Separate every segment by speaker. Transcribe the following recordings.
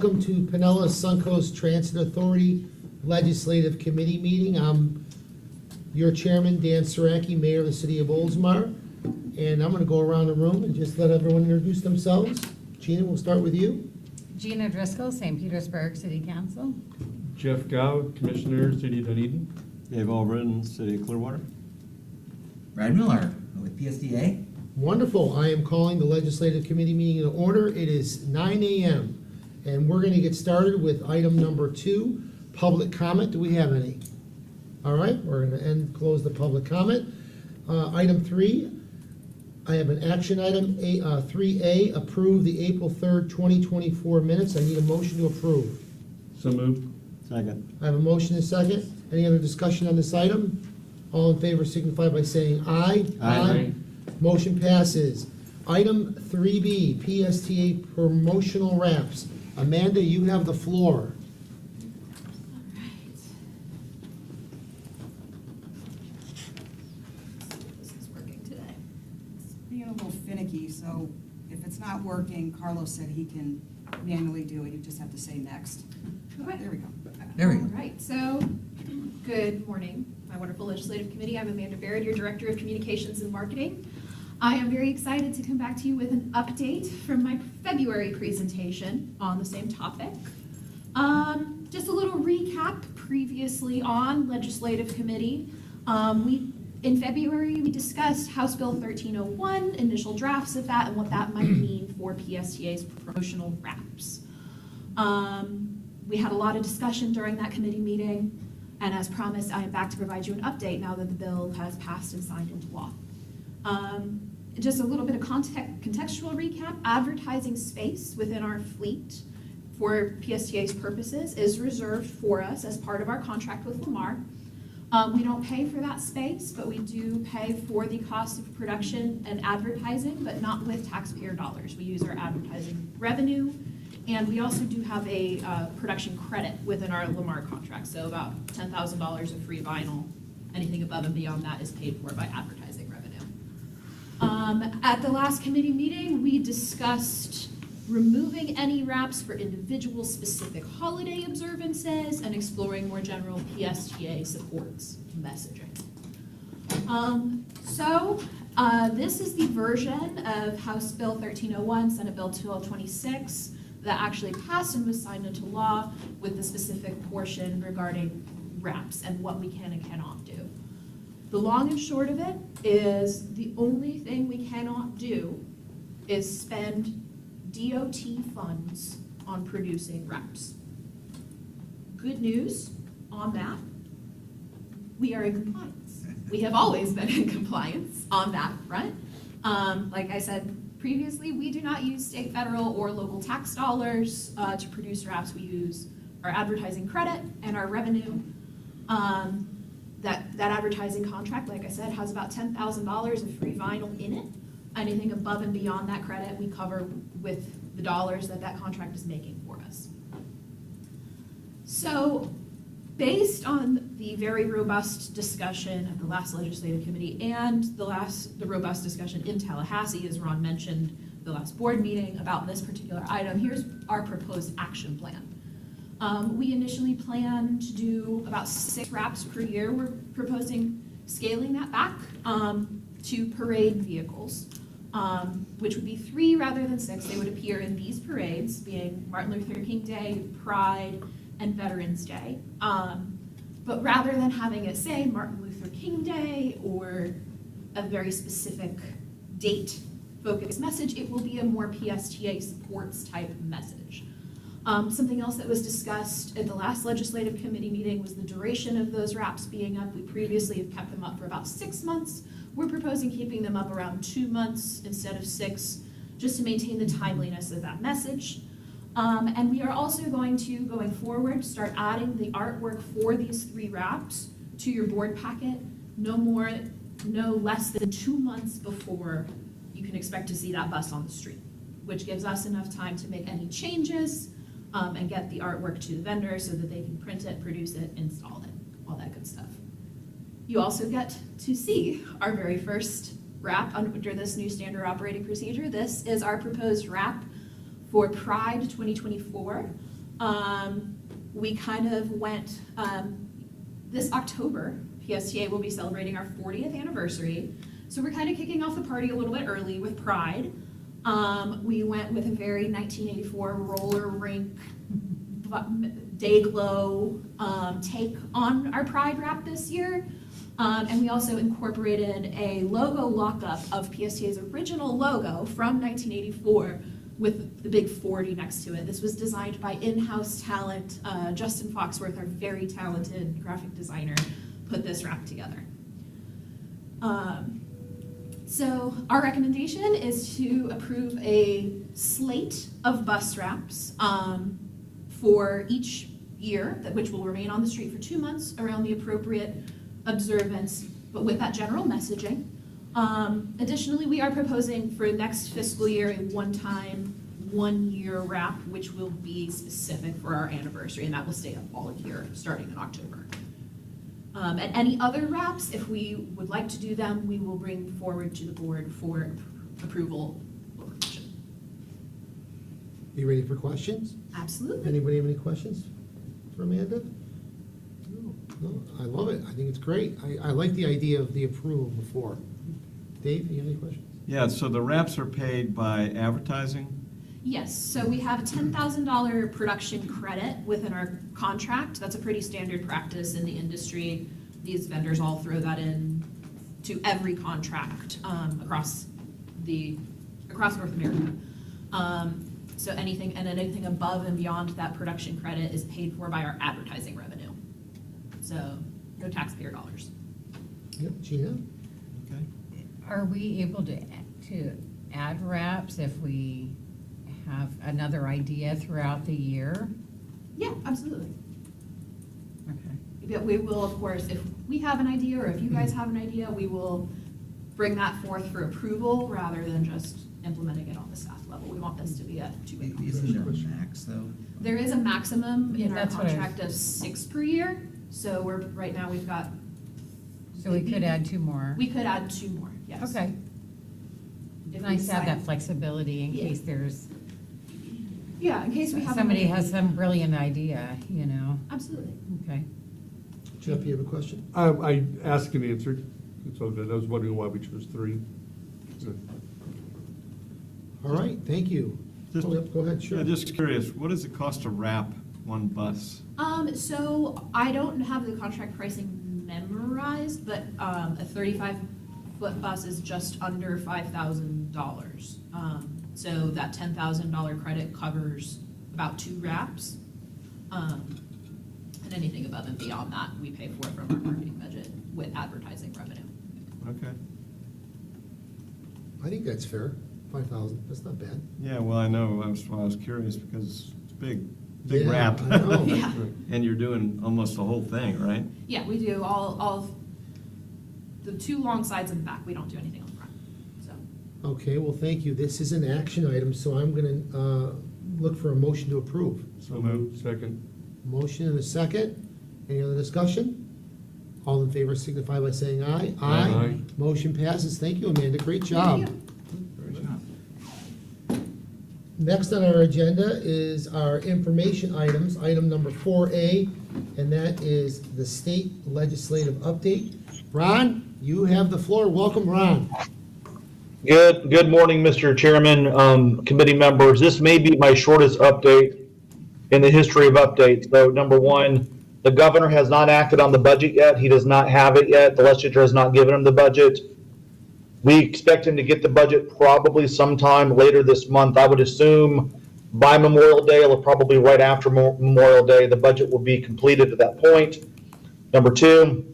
Speaker 1: welcome to Pinellas Suncoast Transit Authority Legislative Committee meeting. I'm your chairman, Dan Saraki, Mayor of the City of Oldsmar, and I'm going to go around the room and just let everyone introduce themselves. Gina, we'll start with you.
Speaker 2: Gina Driscoll, St. Petersburg City Council.
Speaker 3: Jeff Gow, Commissioner, City of Dunedin.
Speaker 4: Dave Albritton, City of Clearwater.
Speaker 5: Brad Miller with PSDA.
Speaker 1: Wonderful. I am calling the Legislative Committee meeting in order. It is 9 a.m. and we're going to get started with item number 2, public comment. Do we have any? All right, we're going to close the public comment. Item 3, I have an action item, 3A, approve the April 3rd, 2024 minutes. I need a motion to approve.
Speaker 3: So moved.
Speaker 4: Second.
Speaker 1: I have a motion and a second. Any other discussion on this item? All in favor signify by saying aye.
Speaker 4: Aye.
Speaker 1: Motion passes. Item 3B, PSTA promotional wraps. Amanda, you have the floor.
Speaker 6: This is working today.
Speaker 7: It's being a little finicky, so if it's not working, Carlos said he can manually do it. You just have to say next.
Speaker 6: Okay.
Speaker 7: There we go.
Speaker 5: There we go.
Speaker 6: All right, so, good morning, my wonderful legislative committee. I'm Amanda Baird, your Director of Communications and Marketing. I am very excited to come back to you with an update from my February presentation on the same topic. Just a little recap previously on legislative committee. In February, we discussed House Bill 1301, initial drafts of that, and what that might mean for PSTA's promotional wraps. We had a lot of discussion during that committee meeting, and as promised, I am back to provide you an update now that the bill has passed and signed into law. Just a little bit of contextual recap. Advertising space within our fleet for PSTA's purposes is reserved for us as part of our contract with Lamar. We don't pay for that space, but we do pay for the cost of production and advertising, but not with taxpayer dollars. We use our advertising revenue, and we also do have a production credit within our Lamar contract, so about $10,000 of free vinyl. Anything above and beyond that is paid for by advertising revenue. At the last committee meeting, we discussed removing any wraps for individual specific holiday observances and exploring more general PSTA supports messaging. This is the version of House Bill 1301, Senate Bill 1226 that actually passed and was signed into law with the specific portion regarding wraps and what we can and cannot do. The long and short of it is the only thing we cannot do is spend DOT funds on producing wraps. Good news on that, we are in compliance. We have always been in compliance on that front. Like I said previously, we do not use state, federal, or local tax dollars to produce wraps. We use our advertising credit and our revenue. That advertising contract, like I said, has about $10,000 of free vinyl in it. Anything above and beyond that credit, we cover with the dollars that that contract is making for us. So, based on the very robust discussion at the last legislative committee and the robust discussion in Tallahassee, as Ron mentioned, the last board meeting about this particular item, here's our proposed action plan. We initially planned to do about 6 wraps per year. We're proposing scaling that back to parade vehicles, which would be 3 rather than 6. They would appear in these parades, being Martin Luther King Day, Pride, and Veterans Day. But rather than having it say Martin Luther King Day or a very specific date-focused message, it will be a more PSTA supports type message. Something else that was discussed at the last legislative committee meeting was the duration of those wraps being up. We previously have kept them up for about 6 months. We're proposing keeping them up around 2 months instead of 6, just to maintain the timeliness of that message. And we are also going forward, start adding the artwork for these 3 wraps to your board packet no less than 2 months before you can expect to see that bus on the street, which gives us enough time to make any changes and get the artwork to the vendor so that they can print it, produce it, install it, all that good stuff. You also get to see our very first wrap under this new standard operating procedure. This is our proposed wrap for Pride 2024. We kind of went, this October, PSTA will be celebrating our 40th anniversary. So we're kind of kicking off the party a little bit early with Pride. We went with a very 1984 roller rink, day glow take on our Pride wrap this year. And we also incorporated a logo lockup of PSTA's original logo from 1984 with the big 40 next to it. This was designed by in-house talent. Justin Foxworth, our very talented graphic designer, put this wrap together. So our recommendation is to approve a slate of bus wraps for each year, which will remain on the street for 2 months around the appropriate observance, but with that general messaging. Additionally, we are proposing for next fiscal year a one-time, one-year wrap, which will be specific for our anniversary, and that will stay up all year, starting in October. And any other wraps, if we would like to do them, we will bring forward to the board for approval or revision.
Speaker 1: You ready for questions?
Speaker 6: Absolutely.
Speaker 1: Anybody have any questions for Amanda? No, I love it. I think it's great. I like the idea of the approval before. Dave, you have any questions?
Speaker 4: Yeah, so the wraps are paid by advertising?
Speaker 6: Yes, so we have a $10,000 production credit within our contract. That's a pretty standard practice in the industry. These vendors all throw that in to every contract across North America. So anything above and beyond that production credit is paid for by our advertising revenue. So no taxpayer dollars.
Speaker 1: Yep, Gina?
Speaker 4: Okay.
Speaker 2: Are we able to add wraps if we have another idea throughout the year?
Speaker 6: Yeah, absolutely.
Speaker 2: Okay.
Speaker 6: But we will, of course, if we have an idea or if you guys have an idea, we will bring that forth for approval rather than just implementing it on the staff level. We want this to be a two-way
Speaker 5: Isn't there
Speaker 6: conversation.
Speaker 5: a max though?
Speaker 6: There is a maximum in our
Speaker 2: That's what I-
Speaker 6: contract of 6 per year, so right now we've got.
Speaker 2: So we could add 2 more?
Speaker 6: We could add 2 more, yes.
Speaker 2: Okay.
Speaker 6: If
Speaker 2: It's
Speaker 6: we
Speaker 2: nice to have
Speaker 6: decide-
Speaker 2: that flexibility in
Speaker 6: Yeah.
Speaker 2: case there's,
Speaker 6: Yeah, in case we have.
Speaker 2: somebody
Speaker 6: another-
Speaker 2: has some brilliant idea, you know?
Speaker 6: Absolutely.
Speaker 2: Okay.
Speaker 1: Jeff, you have a question?
Speaker 3: I asked and answered. It's all good. I was wondering why we chose 3.
Speaker 1: All right, thank you.
Speaker 4: Just-
Speaker 1: Oh, yep, go ahead, sure.
Speaker 4: Yeah, just curious, what does it cost to wrap one bus?
Speaker 6: So I don't have the contract pricing memorized, but a 35-foot bus is just under $5,000. So that $10,000 credit covers about 2 wraps. And anything above and beyond that, we pay for from our marketing budget with advertising revenue.
Speaker 4: Okay.
Speaker 1: I think that's fair. 5,000, that's not bad.
Speaker 4: Yeah, well, I know, I was curious because it's big
Speaker 1: Yeah,
Speaker 4: wrap.
Speaker 1: I know.
Speaker 6: Yeah.
Speaker 4: And you're doing almost the whole thing, right?
Speaker 6: Yeah, we do all the 2 long sides and the back. We don't do anything on the front, so.
Speaker 1: Okay, well, thank you. This is an action item, so I'm gonna look for a motion to approve.
Speaker 3: So moved. Second.
Speaker 1: Motion and a second. Any other discussion? All in favor signify by saying aye.
Speaker 3: Aye.
Speaker 1: Motion passes. Thank you, Amanda. Great job.
Speaker 6: Thank you.
Speaker 5: Great job.
Speaker 1: Next on our agenda is our information items, item number 4A, and that is the state legislative update. Ron, you have the floor. Welcome, Ron.
Speaker 8: Good morning, Mr. Chairman, committee members. This may be my shortest update in the history of updates. So number one, the governor has not acted on the budget yet. He does not have it yet. The legislature has not given him the budget. We expect him to get the budget probably sometime later this month. I would assume by Memorial Day, or probably right after Memorial Day, the budget will be completed at that point. Number two,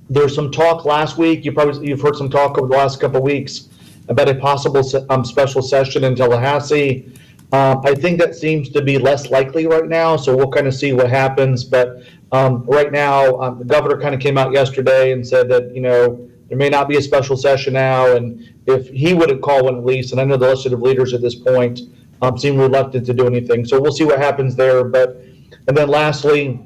Speaker 8: there's some talk last week. You've heard some talk over the last couple of weeks about a possible special session in Tallahassee. I think that seems to be less likely right now, so we'll kind of see what happens. But right now, the governor kind of came out yesterday and said that, there may not be a special session now, and if he wouldn't call one at least, and I know the legislative leaders at this point seem reluctant to do anything. So we'll see what happens there. And then lastly,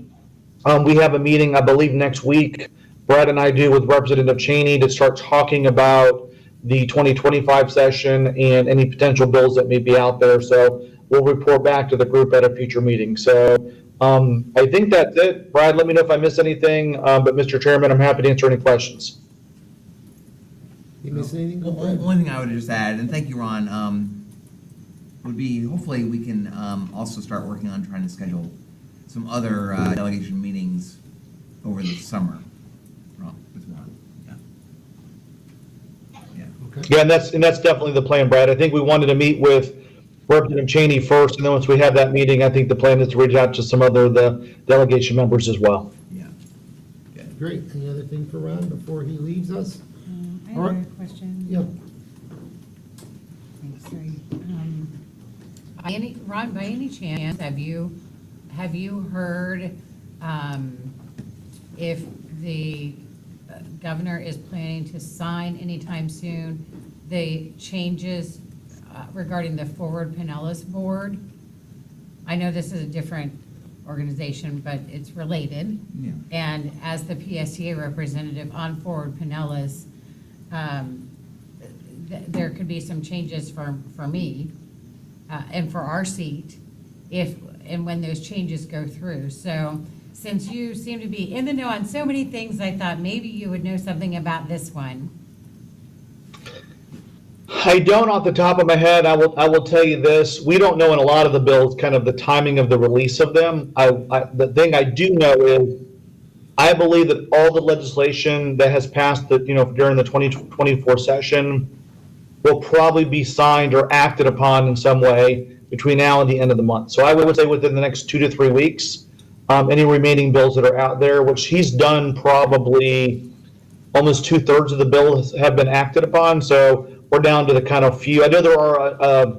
Speaker 8: we have a meeting, I believe, next week. Brad and I do with Representative Cheney to start talking about the 2025 session and any potential bills that may be out there. So we'll report back to the group at a future meeting. So I think that's it. Brad, let me know if I missed anything, but Mr. Chairman, I'm happy to answer any questions.
Speaker 1: You miss anything?
Speaker 5: Well,
Speaker 1: Brad?
Speaker 5: one thing I would just add, and thank you, Ron, would be hopefully we can also start working on trying to schedule some other delegation meetings over the summer with Ron. Yeah.
Speaker 1: Okay.
Speaker 8: Yeah, and that's definitely the plan, Brad. I think we wanted to meet with Representative Cheney first, and then once we have that meeting, I think the plan is to reach out to some other the delegation members as well.
Speaker 5: Yeah. Good.
Speaker 1: Great. Any other thing for Ron before he leaves us?
Speaker 2: I
Speaker 1: All
Speaker 2: have
Speaker 1: right.
Speaker 2: a question.
Speaker 1: Yep.
Speaker 2: Thanks, sorry. Ron, by any chance, have you heard if the governor is planning to sign anytime soon the changes regarding the Forward Pinellas Board? I know this is a different organization, but it's related.
Speaker 5: Yeah.
Speaker 2: And as the PSTA representative on Forward Pinellas, there could be some changes for me and for our seat if and when those changes go through. So since you seem to be in the know on so many things, I thought maybe you would know something about this one.
Speaker 8: I don't off the top of my head. I will tell you this. We don't know in a lot of the bills kind of the timing of the release of them. The thing I do know is I believe that all the legislation that has passed during the 2024 session will probably be signed or acted upon in some way between now and the end of the month. So I would say within the next 2 to 3 weeks, any remaining bills that are out there, which he's done probably almost 2/3 of the bills have been acted upon. So we're down to the kind of few. I know there are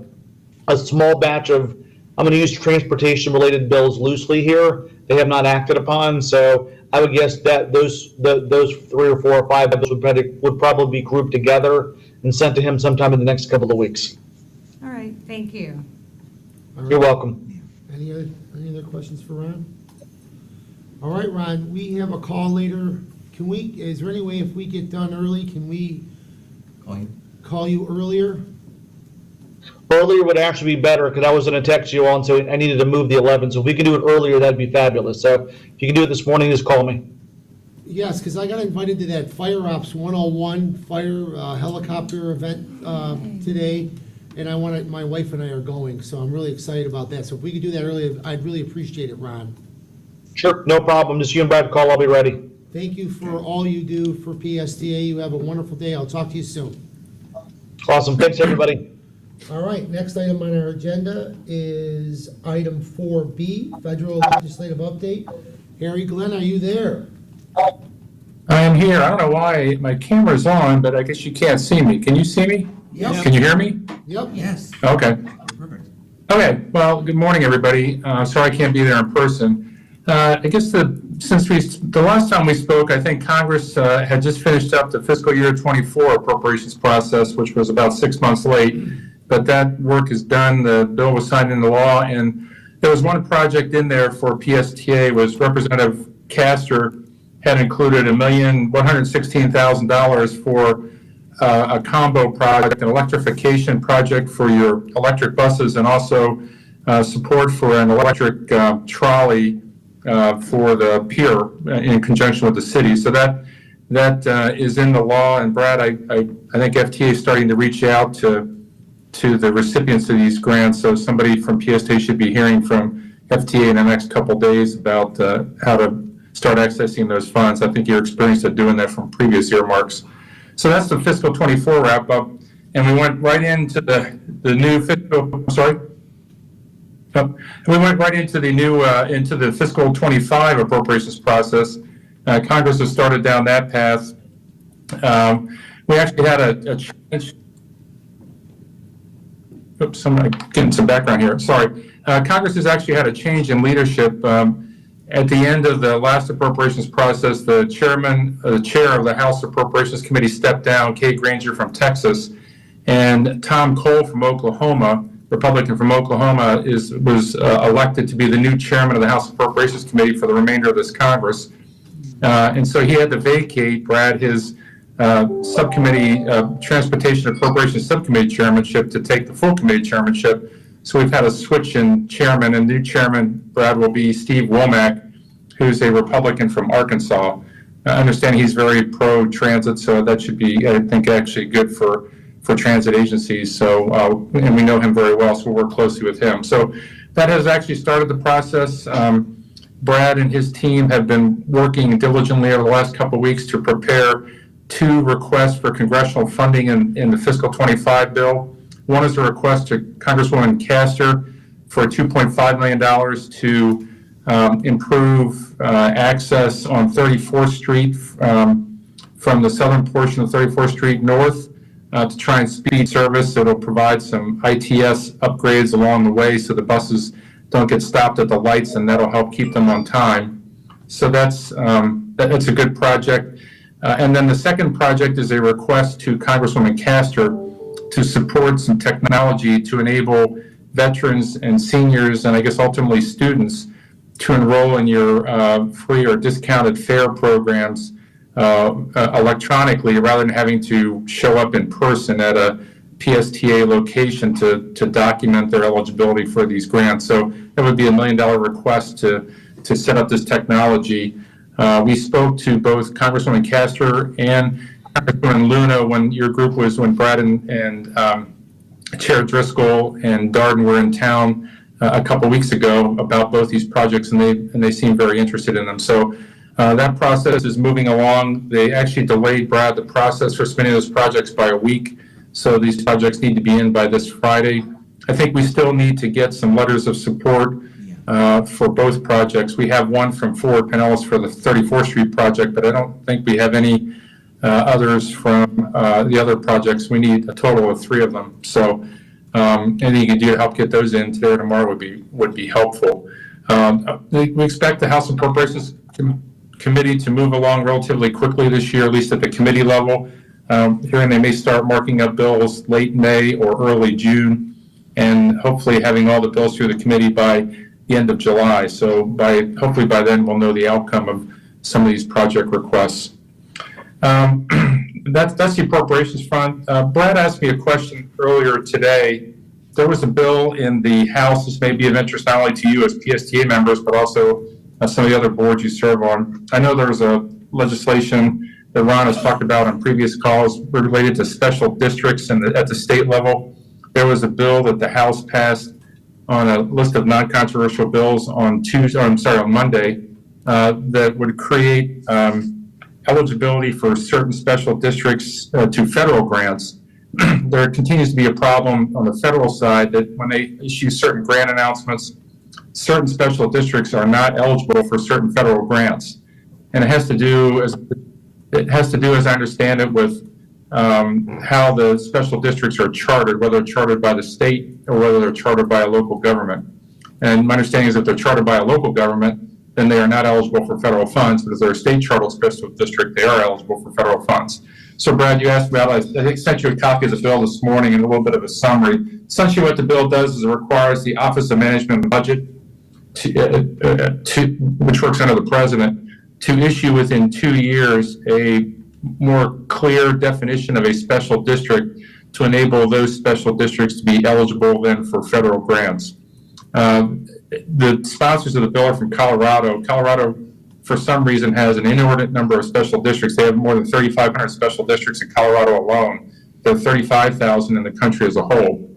Speaker 8: a small batch of, I'm going to use transportation related bills loosely here. They have not acted upon. So I would guess that those 3 or 4 or 5 bills would probably be grouped together and sent to him sometime in the next couple of weeks.
Speaker 2: All right, thank you.
Speaker 1: All
Speaker 8: You're
Speaker 1: right.
Speaker 8: welcome.
Speaker 1: Any other questions for Ron? All right, Ron, we have a call later. Is there any way if we get done early, can we
Speaker 5: Call you.
Speaker 1: call you earlier?
Speaker 8: Earlier would actually be better because I was going to text you on, so I needed to move the 11. So if we can do it earlier, that'd be fabulous. So if you can do it this morning, just call me.
Speaker 1: Yes, because I got invited to that Fire Ops 101 fire helicopter event today, and my wife and I are going, so I'm really excited about that. So if we could do that earlier, I'd really appreciate it, Ron.
Speaker 8: Sure, no problem. Just you and Brad call. I'll be ready.
Speaker 1: Thank you for all you do for PSTA. You have a wonderful day. I'll talk to you soon.
Speaker 8: Awesome. Thanks, everybody.
Speaker 1: All right, next item on our agenda is item 4B, federal legislative update. Harry Glenn, are you there?
Speaker 9: I am here. I don't know why my camera's on, but I guess you can't see me. Can you see me?
Speaker 1: Yep.
Speaker 9: Can you hear me?
Speaker 1: Yep.
Speaker 5: Yes.
Speaker 9: Okay.
Speaker 5: Perfect.
Speaker 9: Okay. Well, good morning, everybody. Sorry I can't be there in person. I guess the last time we spoke, I think Congress had just finished up the fiscal year 24 appropriations process, which was about 6 months late. But that work is done. The bill was signed into law, and there was one project in there for PSTA. Was Representative Castor had included $1,116,000 for a combo project, an electrification project for your electric buses, and also support for an electric trolley for the pier in conjunction with the city. So that is in the law. And Brad, I think FTA is starting to reach out to the recipients of these grants. So somebody from PSTA should be hearing from FTA in the next couple days about how to start accessing those funds. I think you're experienced at doing that from previous earmarks. So that's the fiscal 24 wrap up. And we went right into the new fiscal, sorry? We went right into the new, into the fiscal 25 appropriations process. Congress has started down that path. We actually had a change. Oops, I'm getting some background here. Sorry. Congress has actually had a change in leadership. At the end of the last appropriations process, the chair of the House Appropriations Committee stepped down, Kay Granger from Texas, and Tom Cole from Oklahoma, Republican from Oklahoma, was elected to be the new chairman of the House Appropriations Committee for the remainder of this Congress. And so he had to vacate, Brad, his subcommittee, Transportation Appropriations Subcommittee chairmanship to take the full committee chairmanship. So we've had a switch in chairman, and new chairman, Brad, will be Steve Womack, who's a Republican from Arkansas. I understand he's very pro-transit, so that should be, I think, actually good for transit agencies. So, and we know him very well, so we'll work closely with him. So that has actually started the process. Brad and his team have been working diligently over the last couple of weeks to prepare 2 requests for congressional funding in the fiscal 25 bill. One is a request to Congresswoman Castor for $2.5 million to improve access on 34th Street from the southern portion of 34th Street north to try and speed service. It'll provide some ITS upgrades along the way so the buses don't get stopped at the lights, and that'll help keep them on time. So that's a good project. And then the second project is a request to Congresswoman Castor to support some technology to enable veterans and seniors, and I guess ultimately students, to enroll in your free or discounted fare programs electronically rather than having to show up in person at a PSTA location to document their eligibility for these grants. So that would be $1 million request to set up this technology. We spoke to both Congresswoman Castor and Congresswoman Luna when Brad and Chair Driscoll and Darden were in town a couple weeks ago about both these projects, and they seem very interested in them. So that process is moving along. They actually delayed, Brad, the process for submitting those projects by a week. So these projects need to be in by this Friday. I think we still need to get some letters of support for both projects. We have one from Forward Pinellas for the 34th Street project, but I don't think we have any others from the other projects. We need a total of 3 of them. So anything you can do to help get those in today or tomorrow would be helpful. We expect the House Appropriations Committee to move along relatively quickly this year, at least at the committee level. Hearing they may start marking up bills late May or early June, and hopefully having all the bills through the committee by the end of July. So hopefully by then we'll know the outcome of some of these project requests. That's the appropriations front. Brad asked me a question earlier today. There was a bill in the House. This may be of interest not only to you as PSTA members, but also some of the other boards you serve on. I know there's a legislation that Ron has talked about on previous calls related to special districts at the state level. There was a bill that the House passed on a list of non-controversial bills on Monday that would create eligibility for certain special districts to federal grants. There continues to be a problem on the federal side that when they issue certain grant announcements, certain special districts are not eligible for certain federal grants. And it has to do, as I understand it, with how the special districts are chartered, whether they're chartered by the state or whether they're chartered by a local government. And my understanding is that they're chartered by a local government, then they are not eligible for federal funds, but if they're a state chartered special district, they are eligible for federal funds. So Brad, you asked about, I sent you a copy of the bill this morning and a little bit of a summary. Essentially what the bill does is it requires the Office of Management and Budget, which works under the President, to issue within 2 years a more clear definition of a special district to enable those special districts to be eligible then for federal grants. The sponsors of the bill are from Colorado. Colorado, for some reason, has an inordinate number of special districts. They have more than 3,500 special districts in Colorado alone. There are 35,000 in the country as a whole.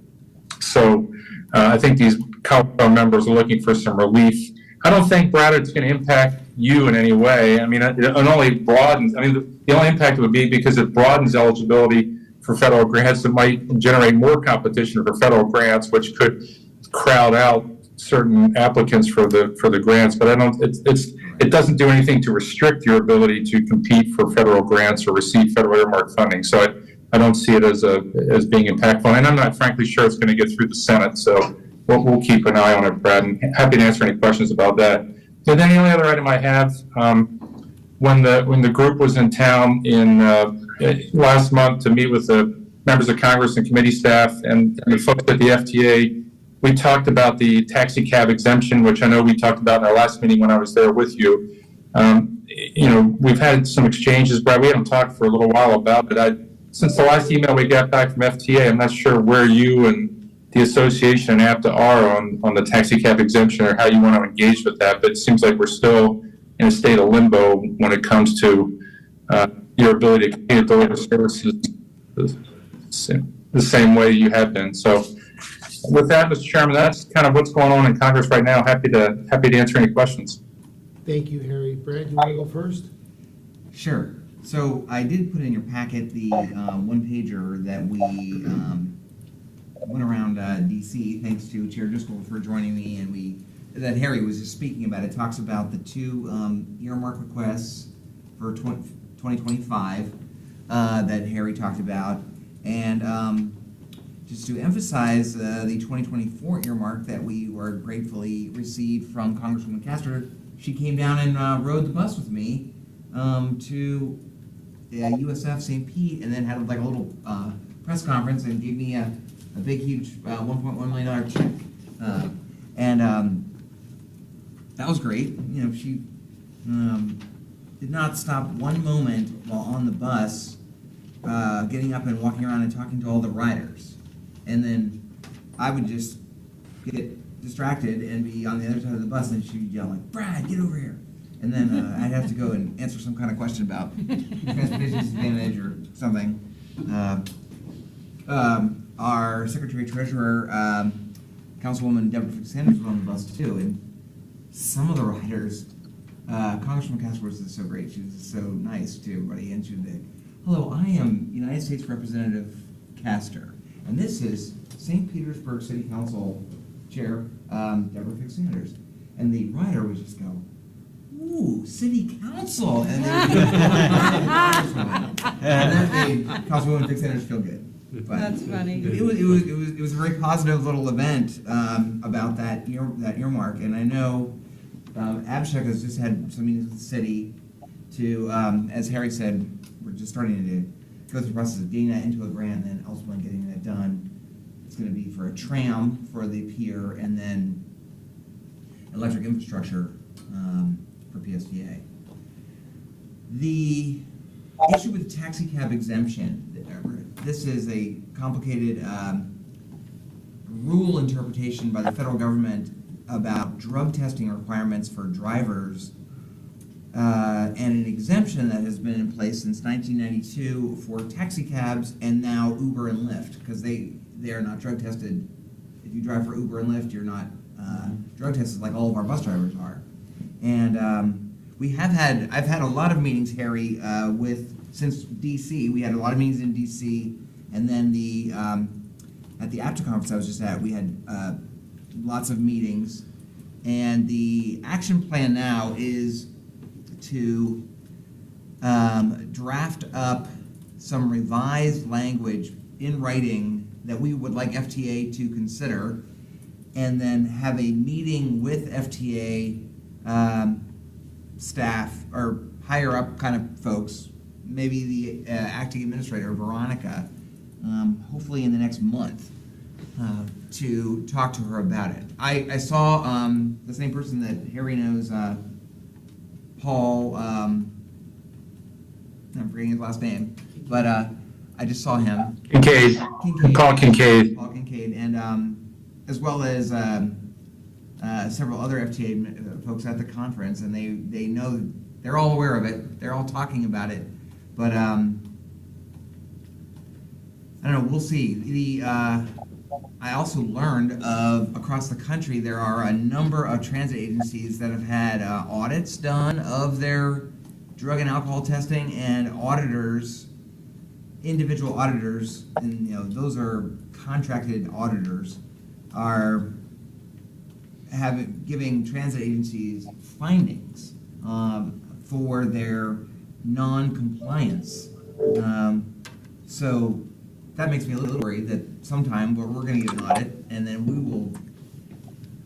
Speaker 9: So I think these Colorado members are looking for some relief. I don't think, Brad, it's going to impact you in any way. I mean, it only broadens. I mean, the only impact it would be because it broadens eligibility for federal grants. It might generate more competition for federal grants, which could crowd out certain applicants for the grants. But it doesn't do anything to restrict your ability to compete for federal grants or receive federal earmark funding. So I don't see it as being impactful. And I'm not frankly sure it's going to get through the Senate. So we'll keep an eye on it, Brad, and happy to answer any questions about that. And then the only other item I have, when the group was in town in last month to meet with the members of Congress and committee staff and the folks at the FTA, we talked about the taxi cab exemption, which I know we talked about in our last meeting when I was there with you. We've had some exchanges, Brad. We haven't talked for a little while about it. Since the last email we got back from FTA, I'm not sure where you and the association and APTA are on the taxi cab exemption, or how you want to engage with that, but it seems like we're still in a state of limbo when it comes to your ability to continue to deliver services the same way you have been. So with that, Mr. Chairman, that's kind of what's going on in Congress right now. Happy to answer any questions.
Speaker 1: Thank you, Harry. Brad, you want to go first?
Speaker 5: Sure. So I did put in your packet the one pager that we went around DC, thanks to Chair Driscoll for joining me, and that Harry was just speaking about. It talks about the two earmark requests for 2025 that Harry talked about, and just to emphasize the 2024 earmark that we were gratefully received from Congresswoman Castor. She came down and rode the bus with me to USF St. Pete, and then had like a little press conference and gave me a big, huge $1.1 million check. That was great. You know, she did not stop one moment while on the bus, getting up and walking around and talking to all the riders. And then I would just get distracted and be on the other side of the bus, and she would yell like, "Brad, get over here!" And then I'd have to go and answer some kind of question about transportation disadvantage or something. Our Secretary Treasurer, Councilwoman Deborah Fix-Sanders, was on the bus too, and some of the riders, Congresswoman Castor was just so great. She was just so nice to everybody, and she would be, "Hello, I am United States Representative Castor, and this is St. Petersburg City Council Chair Deborah Fix-Sanders." And the rider would just go, "Ooh, City Council," and then that made Councilwoman Fix-Sanders feel good. But
Speaker 10: That's funny.
Speaker 5: It was a very positive little event about that earmark, and I know Abhishek has just had some meetings with the city to, as Harry said, we're just starting to go through the process of getting that into a grant, and then ultimately getting that done. It's going to be for a tram for the pier, and then electric infrastructure for PSTA. The issue with taxi cab exemption, this is a complicated rule interpretation by the federal government about drug testing requirements for drivers, and an exemption that has been in place since 1992 for taxi cabs and now Uber and Lyft, because they are not drug tested. If you drive for Uber and Lyft, you're not drug tested like all of our bus drivers are. And I've had a lot of meetings, Harry, since DC. We had a lot of meetings in DC, and then at the APTA conference I was just at, we had lots of meetings, and the action plan now is to draft up some revised language in writing that we would like FTA to consider, and then have a meeting with FTA staff or higher up kind of folks, maybe the acting administrator, Veronica, hopefully in the next month, to talk to her about it. I saw the same person that Harry knows, Paul, I'm forgetting his last name, but I just saw him.
Speaker 9: Kincaid. Paul Kincaid.
Speaker 5: Paul Kincaid, and as well as several other FTA folks at the conference, and they know, they're all aware of it, they're all talking about it, but I don't know, we'll see. I also learned across the country there are a number of transit agencies that have had audits done of their drug and alcohol testing, and auditors, individual auditors, and those are contracted auditors, are giving transit agencies findings for their non-compliance. So that makes me a little worried that sometime we're going to get an audit, and then we will,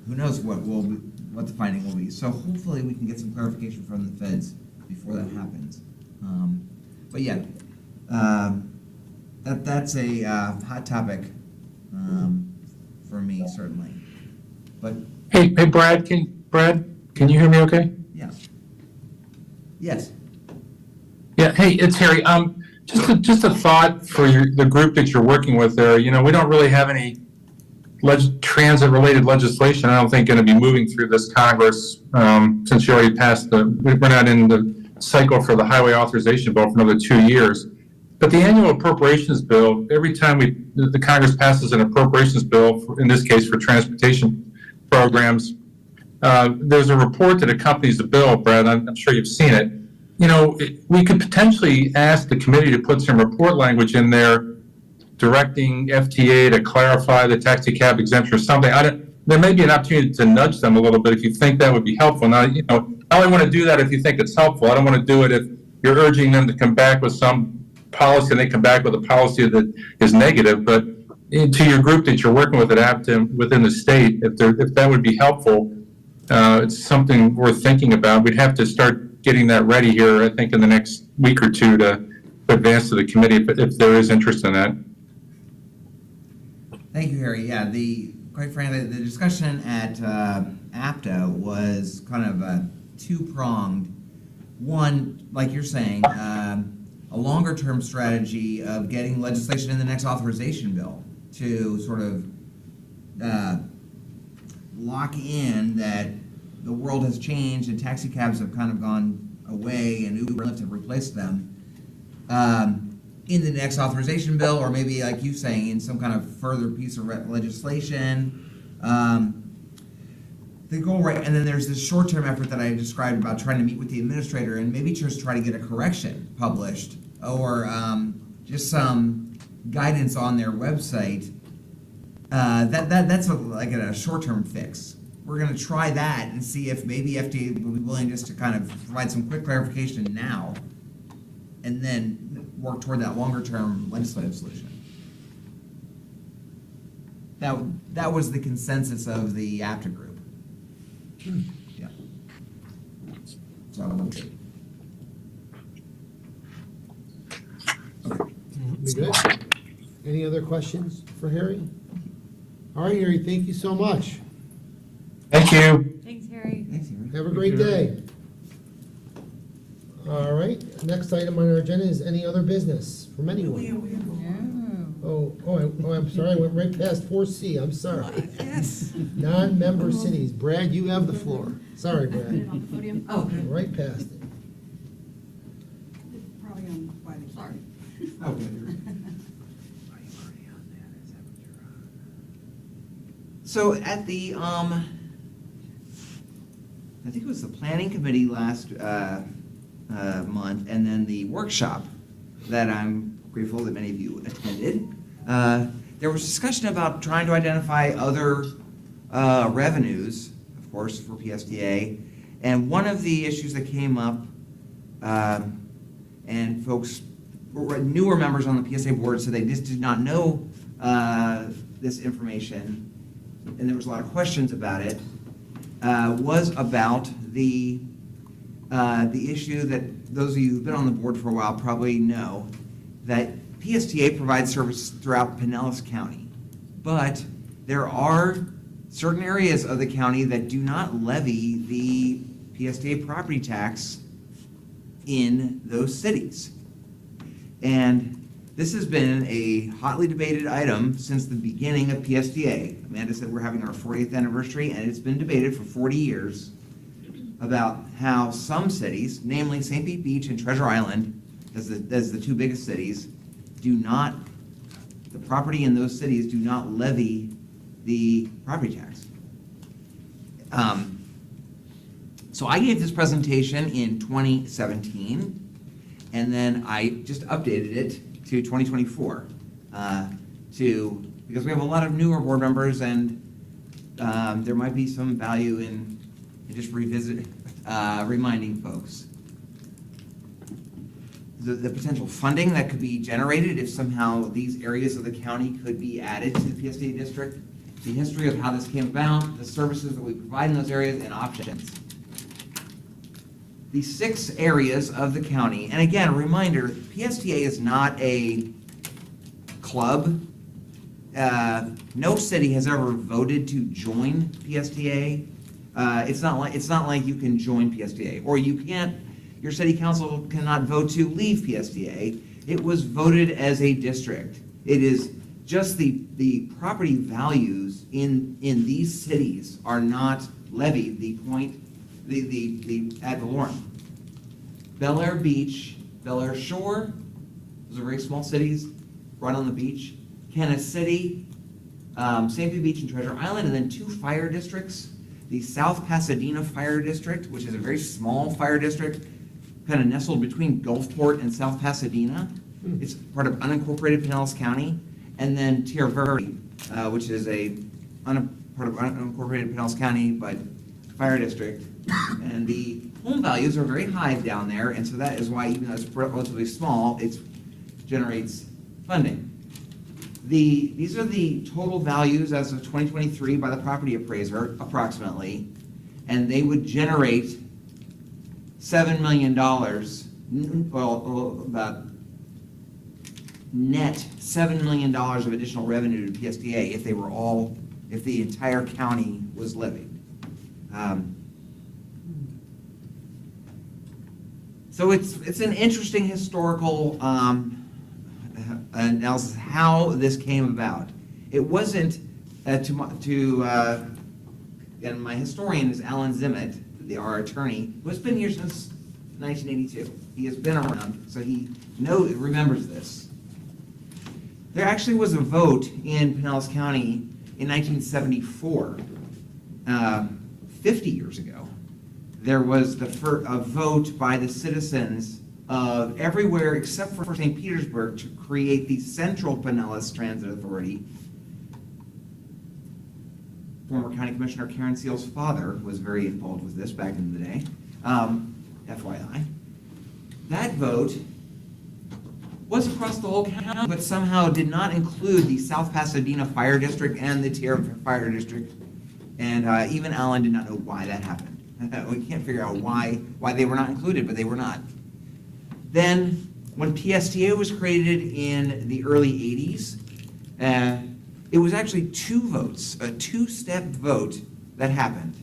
Speaker 5: who knows what the finding will be. So hopefully we can get some clarification from the feds before that happens. But yeah, that's a hot topic for me, certainly. But
Speaker 9: Hey, Brad, can you hear me okay?
Speaker 5: yeah. Yes.
Speaker 9: Yeah, hey, it's Harry. Just a thought for the group that you're working with there. We don't really have any transit-related legislation, I don't think going to be moving through this Congress, since you already passed we're not in the cycle for the highway authorization bill for another 2 years. But the annual appropriations bill, every time the Congress passes an appropriations bill, in this case for transportation programs, there's a report that accompanies the bill, Brad, I'm sure you've seen it. You know, we could potentially ask the committee to put some report language in there directing FTA to clarify the taxi cab exemption or something. There may be an opportunity to nudge them a little bit if you think that would be helpful. Now, you know, I only want to do that if you think it's helpful. I don't want to do it if you're urging them to come back with some policy and they come back with a policy that is negative. But to your group that you're working with at APTA within the state, if that would be helpful, it's something worth thinking about. We'd have to start getting that ready here, I think, in the next week or two to advance to the committee if there is interest in that.
Speaker 5: Thank you, Harry. Yeah, quite frankly, the discussion at APTA was kind of a two-pronged. One, like you're saying, a longer-term strategy of getting legislation in the next authorization bill to sort of lock in that the world has changed and taxi cabs have kind of gone away and Uber and Lyft have replaced them. In the next authorization bill, or maybe like you saying, in some kind of further piece of legislation. The goal, right, and then there's this short-term effort that I described about trying to meet with the administrator and maybe just try to get a correction published or just some guidance on their website. That's like a short-term fix. We're going to try that and see if maybe FDA will be willing just to kind of provide some quick clarification now, and then work toward that longer-term legislative solution. That was the consensus of the APTA group. Yeah. So,
Speaker 1: We good? Any other questions for Harry? All right, Harry, thank you so much.
Speaker 9: Thank you.
Speaker 2: Thanks, Harry.
Speaker 5: thanks, Harry.
Speaker 1: Have a great day. All right, next item on our agenda is any other business from anyone?
Speaker 2: Oh.
Speaker 1: I'm sorry, I went right past 4C, I'm sorry.
Speaker 7: Yes.
Speaker 1: Non-member cities, Brad, you have the floor. Sorry,
Speaker 6: Put it
Speaker 1: Brad,
Speaker 6: on the podium.
Speaker 7: Oh,
Speaker 1: right past it.
Speaker 7: probably on by the sorry.
Speaker 5: So at the, I think it was the planning committee last month, and then the workshop that I'm grateful that many of you attended, there was discussion about trying to identify other revenues, of course, for PSTA. And one of the issues that came up, and folks, newer members on the PSA board said they just did not know this information, and there was a lot of questions about it, was about the issue that those of you who've been on the board for a while probably know, that PSTA provides service throughout Pinellas County. But there are certain areas of the county that do not levy the PSTA property tax in those cities. And this has been a hotly debated item since the beginning of PSTA. Amanda said we're having our 40th anniversary, and it's been debated for 40 years about how some cities, namely St. Pete Beach and Treasure Island, as the two biggest cities, the property in those cities do not levy the property tax. So I gave this presentation in 2017, and then I just updated it to 2024 because we have a lot of newer board members, and there might be some value in just reminding folks. The potential funding that could be generated if somehow these areas of the county could be added to the PSTA district, the history of how this came about, the services that we provide in those areas, and options. The 6 areas of the county, and again, a reminder, PSTA is not a club. No city has ever voted to join PSTA. It's not like you can join PSTA, or you can't. Your city council cannot vote to leave PSTA. It was voted as a district. It is just the property values in these cities are not levied the ad valorem. Bel Air Beach, Bel Air Shore, those are very small cities, right on the beach. Kansas City, St. Pete Beach and Treasure Island, and then 2 fire districts. The South Pasadena Fire District, which is a very small fire district, kind of nestled between Gulfport and South Pasadena. It's part of unincorporated Pinellas County. And then Tierra Verde, which is part of unincorporated Pinellas County, but fire district. And the home values are very high down there, and so that is why, even though it's relatively small, it generates funding. These are the total values as of 2023 by the property appraiser, approximately, and they would generate $7 million, about net $7 million of additional revenue to PSDA if the entire county was levied. So it's an interesting historical analysis how this came about. It wasn't and my historian is Alan Zimmett, our attorney, who has been here since 1982. He has been around, so he remembers this. There actually was a vote in Pinellas County in 1974, 50 years ago. There was a vote by the citizens of everywhere except for St. Petersburg to create the Central Pinellas Transit Authority. Former County Commissioner Karen Seal's father was very involved with this back in the day, FYI. That vote was across the whole county, but somehow did not include the South Pasadena Fire District and the Tierra Fire District, and even Alan did not know why that happened. We can't figure out why they were not included, but they were not. Then, when PSTA was created in the early 80s, it was actually 2 votes, a 2-step vote that happened.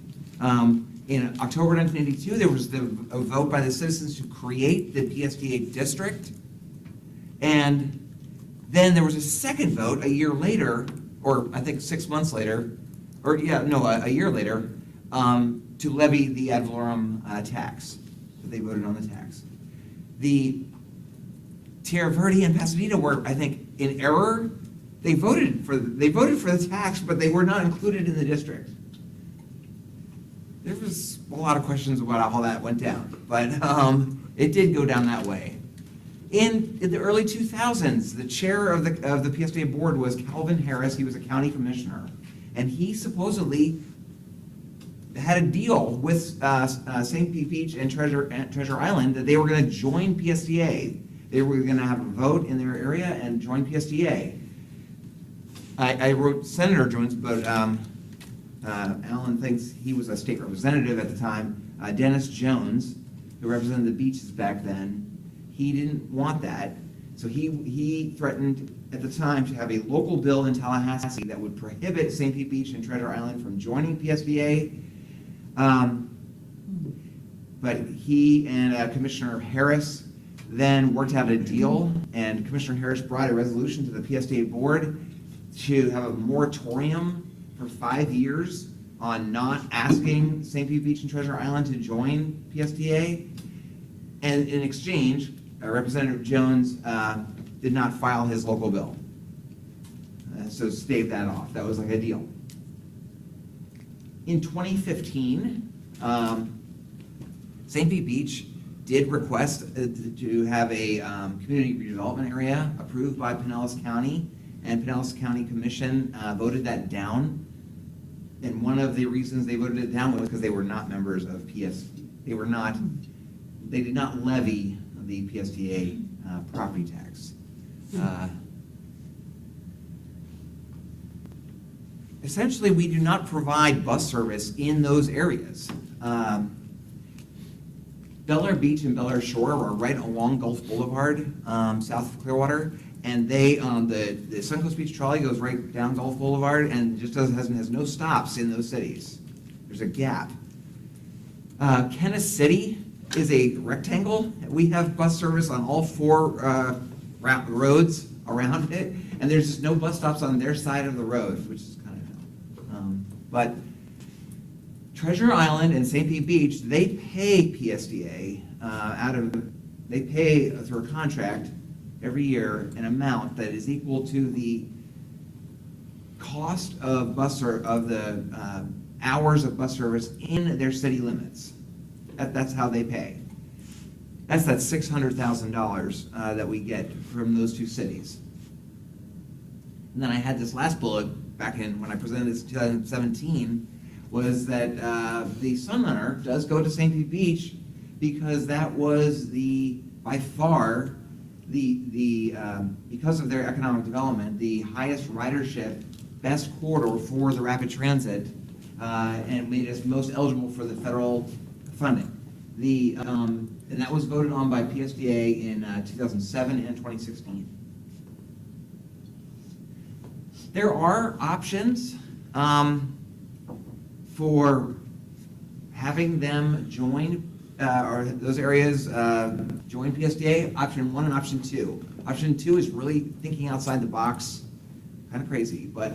Speaker 5: In October 1982, there was a vote by the citizens to create the PSTA district, and then there was a second vote a year later, or I think 6 months later, a year later, to levy the ad valorem tax. They voted on the tax. The Tierra Verde and Pasadena were, I think, in error. They voted for the tax, but they were not included in the district. There was a lot of questions about how that went down, but it did go down that way. In the early 2000s, the chair of the PSTA board was Calvin Harris. He was a county commissioner, and he supposedly had a deal with St. Pete Beach and Treasure Island that they were going to join PSDA. They were going to have a vote in their area and join PSDA. I wrote Senator Jones, but Alan thinks he was a state representative at the time. Dennis Jones, who represented the beaches back then, he didn't want that. So he threatened at the time to have a local bill in Tallahassee that would prohibit St. Pete Beach and Treasure Island from joining PSDA. But he and Commissioner Harris then worked out a deal, and Commissioner Harris brought a resolution to the PSDA board to have a moratorium for 5 years on not asking St. Pete Beach and Treasure Island to join PSDA. And in exchange, Representative Jones did not file his local bill. So stave that off. That was like a deal. In 2015, St. Pete Beach did request to have a community redevelopment area approved by Pinellas County, and Pinellas County Commission voted that down. And one of the reasons they voted it down was because they were not members of PS. They did not levy the PSTA property tax. Essentially, we do not provide bus service in those areas. Bel Air Beach and Bel Air Shore are right along Gulf Boulevard, south of Clearwater, and the Suncoast Beach Trolley goes right down Gulf Boulevard and just has no stops in those cities. There's a gap. Kansas City is a rectangle. We have bus service on all 4 roads around it, and there's just no bus stops on their side of the road, which is kind of But Treasure Island and St. Pete Beach, they pay PSDA they pay through a contract every year an amount that is equal to the cost of the hours of bus service in their city limits. That's how they pay. That's that $600,000 that we get from those two cities. And then I had this last bullet back in when I presented this in 2017, was that the Sunrunner does go to St. Pete Beach because that was by far because of their economic development, the highest ridership, best corridor for the rapid transit, and made us most eligible for the federal funding. And that was voted on by PSDA in 2007 and 2016. There are options for having them join, or those areas join PSDA, option 1 and option 2. Option 2 is really thinking outside the box, kind of crazy, but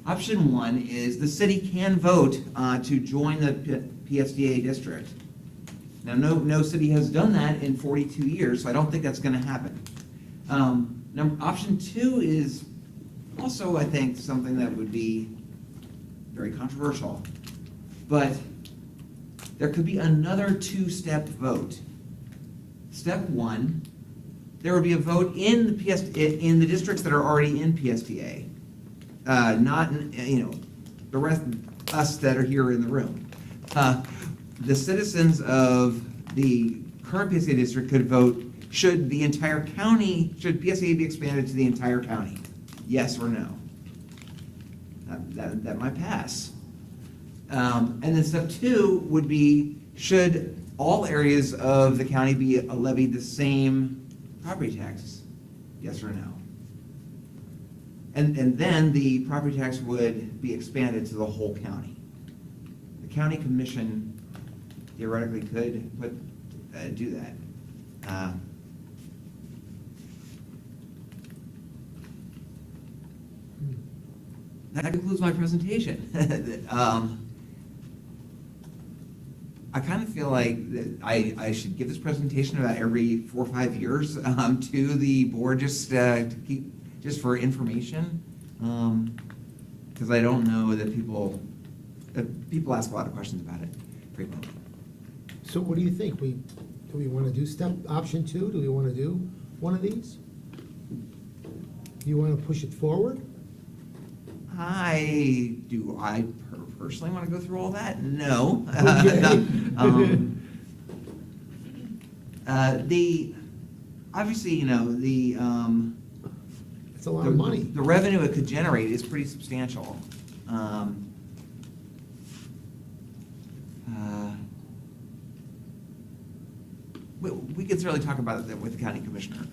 Speaker 5: option 1 is the city can vote to join the PSDA district. Now, no city has done that in 42 years, so I don't think that's going to happen. Option 2 is also, I think, something that would be very controversial. But there could be another two-step vote. Step 1, there would be a vote in the districts that are already in PSDA, not the rest of us that are here in the room. The citizens of the current PSDA district could vote, should PSDA be expanded to the entire county? Yes or no? That might pass. And then step 2 would be, should all areas of the county be levied the same property tax? Yes or no? And then the property tax would be expanded to the whole county. The county commission theoretically could do that. That concludes my presentation. I kind of feel like that I should give this presentation about every 4 or 5 years to the board, just for information, because I don't know that people ask a lot of questions about it frequently.
Speaker 1: So what do you think? Do we want to do option 2? Do we want to do one of these? Do you want to push it forward?
Speaker 5: I personally want to go through all that? No.
Speaker 1: Okay.
Speaker 5: Obviously,
Speaker 1: It's a lot of money.
Speaker 5: the revenue it could generate is pretty substantial. We could certainly talk about it with the county commissioner.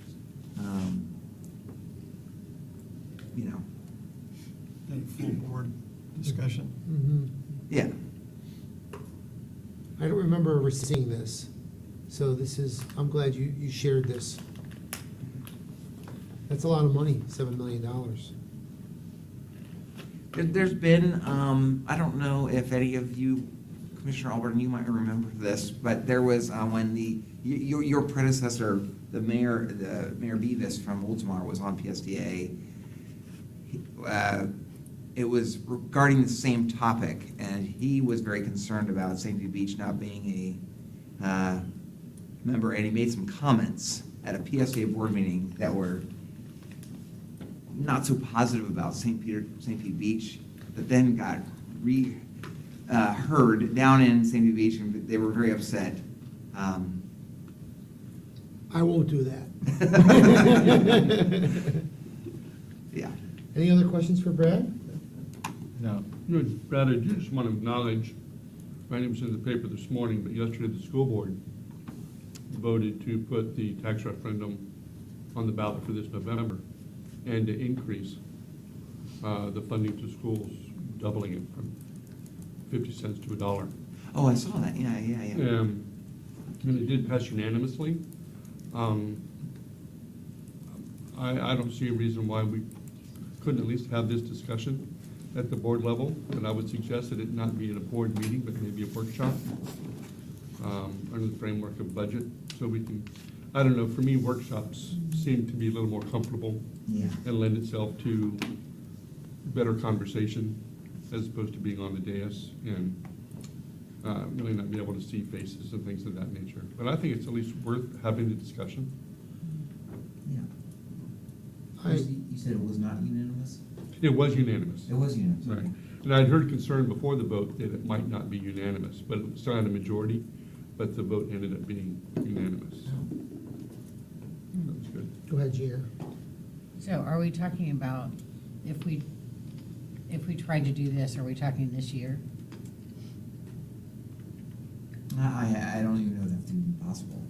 Speaker 4: A full board discussion.
Speaker 1: Mhm.
Speaker 5: Yeah.
Speaker 1: I don't remember ever seeing this, so I'm glad you shared this. That's a lot of money, $7 million.
Speaker 5: There's been, I don't know if any of you, Commissioner Albertin, you might remember this, but there was when your predecessor, the Mayor Beavis from Oldsmar was on PSDA. It was regarding the same topic, and he was very concerned about St. Pete Beach not being a member, and he made some comments at a PSDA board meeting that were not so positive about St. Pete Beach, but then got heard down in St. Pete Beach, and they were very upset.
Speaker 1: I won't do that.
Speaker 5: Yeah.
Speaker 1: Any other questions for Brad?
Speaker 4: No.
Speaker 3: Good. Brad, I just want to acknowledge, I think it was in the paper this morning, but yesterday the school board voted to put the tax referendum on the ballot for this November and to increase the funding to schools, doubling it from 50 cents to $1.
Speaker 5: Oh, I saw that. Yeah.
Speaker 3: And it did pass unanimously. I don't see a reason why we couldn't at least have this discussion. at the board level, and I would suggest that it not be in a board meeting, but maybe a workshop, under the framework of budget, so we can, I don't know, for me, workshops seem to be a little more comfortable
Speaker 5: Yeah.
Speaker 3: and lend itself to better conversation as opposed to being on the dais and really not be able to see faces and things of that nature. But I think it's at least worth having the discussion.
Speaker 5: Yeah.
Speaker 1: I-
Speaker 5: You said it was not unanimous?
Speaker 3: It was unanimous.
Speaker 5: It was unanimous.
Speaker 3: Right.
Speaker 5: okay.
Speaker 3: And I'd heard concern before the vote that it might not be unanimous, but it still had a majority, but the vote ended up being unanimous. That was good.
Speaker 1: Go ahead, Gina.
Speaker 2: So are we talking about, if we tried to do this, are we talking this year?
Speaker 5: I don't even know if that's even possible.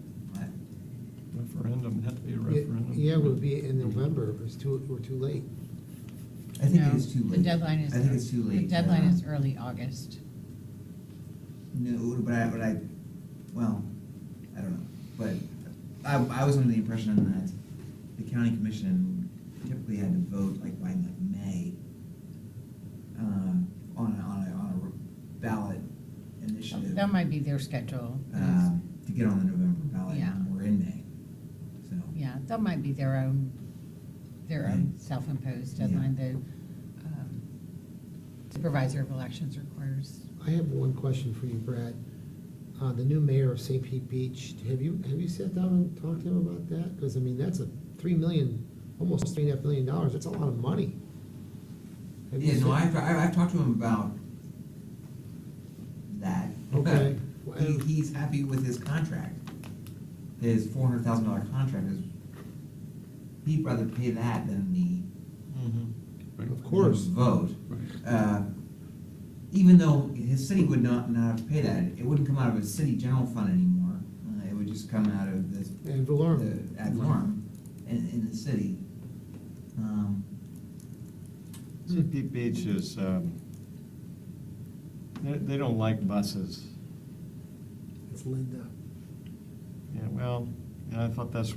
Speaker 4: Referendum, it had to be a referendum.
Speaker 1: Yeah, it would be in November, if it's we're too late.
Speaker 5: I think
Speaker 2: No,
Speaker 5: it is too late.
Speaker 2: The deadline is.
Speaker 5: I think it's too late.
Speaker 2: The deadline is early August.
Speaker 5: No, but I, well, I don't know, but I was under the impression that the county commission typically had to vote like by like May, on a ballot initiative.
Speaker 2: That might be their schedule.
Speaker 5: To get on the November ballot,
Speaker 2: Yeah.
Speaker 5: and we're in May, so.
Speaker 2: Yeah, that might be their own
Speaker 5: Right.
Speaker 2: self-imposed
Speaker 5: Yeah.
Speaker 2: deadline. The supervisor of elections requires.
Speaker 1: I have one question for you, Brad. The new mayor of St. Pete Beach, have you sat down and talked to him about that? Because, I mean, that's a $3 million, almost $3.5 million, that's a lot of money. Have you
Speaker 5: Yeah, no,
Speaker 1: sat-
Speaker 5: I've talked to him about that.
Speaker 1: Okay.
Speaker 5: He's happy with his contract. His $400,000 contract is, he'd rather pay that than the
Speaker 3: Right.
Speaker 1: Of course.
Speaker 5: vote.
Speaker 3: Right.
Speaker 5: Even though his city would not have to pay that, it wouldn't come out of his city general fund anymore. It would just come out of this.
Speaker 1: Ad valorem.
Speaker 5: the ad valorem in the city.
Speaker 4: St. Pete Beach is, they don't like buses.
Speaker 1: It's Linda.
Speaker 4: Yeah, well, I thought that's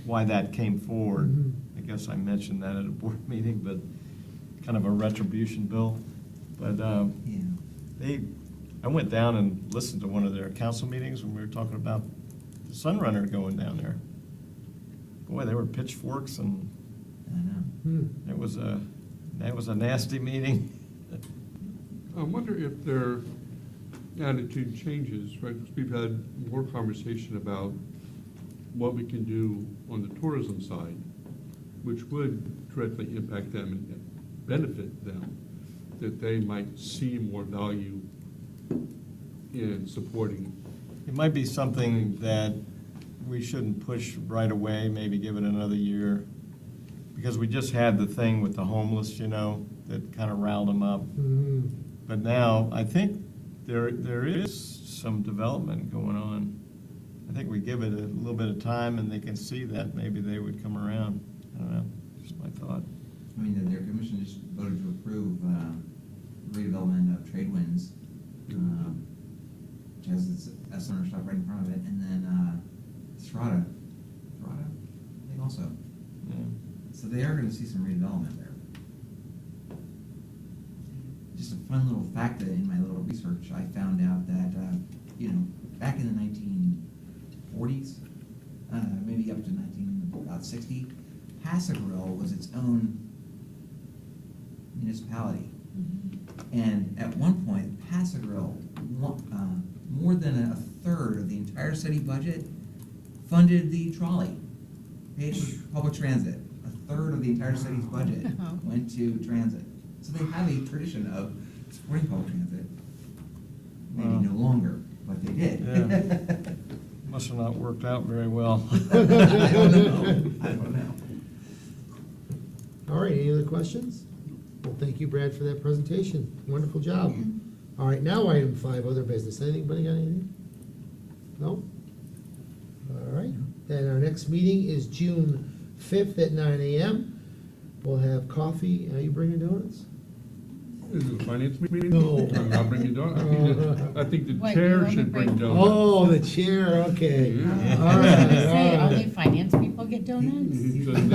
Speaker 4: why that came forward.
Speaker 1: Mhm.
Speaker 4: I guess I mentioned that at a board meeting, but kind of a retribution bill. But,
Speaker 5: Yeah.
Speaker 4: I went down and listened to one of their council meetings when we were talking about the Sunrunner going down there. Boy, there were pitchforks and
Speaker 5: I know.
Speaker 4: that was a nasty meeting.
Speaker 3: I wonder if their attitude changes, right? Because we've had more conversation about what we can do on the tourism side, which would directly impact them and benefit them, that they might see more value in supporting.
Speaker 4: It might be something that we shouldn't push right away, maybe give it another year. Because we just had the thing with the homeless, that kind of riled them up.
Speaker 1: Mhm.
Speaker 4: But now, I think there is some development going on. I think we give it a little bit of time and they can see that, maybe they would come around. I don't know, just my thought.
Speaker 5: I mean, their commission just voted to approve redevelopment of Trade Winds, which has its center shop right in front of it, and then Strata, I think also.
Speaker 4: Yeah.
Speaker 5: So they are gonna see some redevelopment there. Just a fun little fact that in my little research, I found out that, back in the 1940s, maybe up to about 60, Pass-a-Grille was its own municipality. And at one point, Pass-a-Grille, more than a third of the entire city budget funded the trolley, paid for public transit. A third of the entire city's budget
Speaker 2: Oh.
Speaker 5: went to transit. So they have a tradition of supporting public transit. Maybe
Speaker 4: Wow.
Speaker 5: no longer, but they did.
Speaker 4: Yeah. Must have not worked out very well.
Speaker 5: I don't know.
Speaker 1: All right, any other questions? Well, thank you, Brad, for that presentation. Wonderful job. All right, now item 5, other business. Anybody got anything? No? All right, then our next meeting is June 5th at 9 a.m. We'll have coffee. Are you bringing donuts?
Speaker 3: Is it a finance meeting?
Speaker 1: No.
Speaker 3: I'm not bringing donuts. I think the
Speaker 2: What,
Speaker 3: chair
Speaker 2: you wanna
Speaker 3: should bring
Speaker 2: bring-
Speaker 3: donuts.
Speaker 1: Oh, the chair, okay.
Speaker 3: Yeah.
Speaker 1: All
Speaker 2: I was
Speaker 1: right,
Speaker 2: gonna say,
Speaker 1: all
Speaker 2: only
Speaker 1: right.
Speaker 2: finance people get donuts?
Speaker 3: Because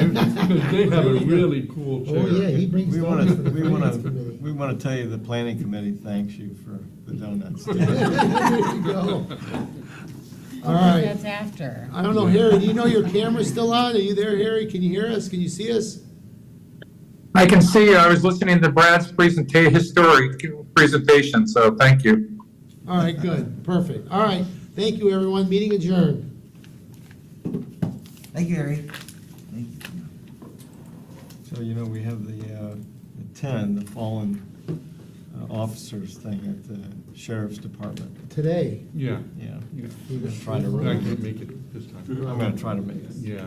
Speaker 3: they have a really cool chair.
Speaker 1: Oh, yeah, he brings
Speaker 4: We
Speaker 1: donuts
Speaker 4: want
Speaker 1: for
Speaker 4: to,
Speaker 1: the
Speaker 4: we want
Speaker 1: finance
Speaker 4: to,
Speaker 1: committee.
Speaker 4: we want to tell you the planning committee thanks you for the donuts.
Speaker 1: There you go. All
Speaker 2: I
Speaker 1: right.
Speaker 2: think that's after.
Speaker 1: I don't know, Harry, do you know your camera's still on? Are you there, Harry? Can you hear us? Can you see us?
Speaker 9: I can see, I was listening to Brad's historic presentation, so thank you.
Speaker 1: All right, good, perfect. All right, thank you, everyone. Meeting adjourned.
Speaker 5: Thank you, Harry. Thank you.
Speaker 4: So, you know, we have the 10, the fallen officers thing at the sheriff's department.
Speaker 1: Today.
Speaker 3: Yeah,
Speaker 4: Yeah.
Speaker 3: yeah.
Speaker 4: I'm gonna try to
Speaker 3: I
Speaker 4: remember.
Speaker 3: can't make it this time.
Speaker 4: I'm gonna try to make it.
Speaker 3: Yeah.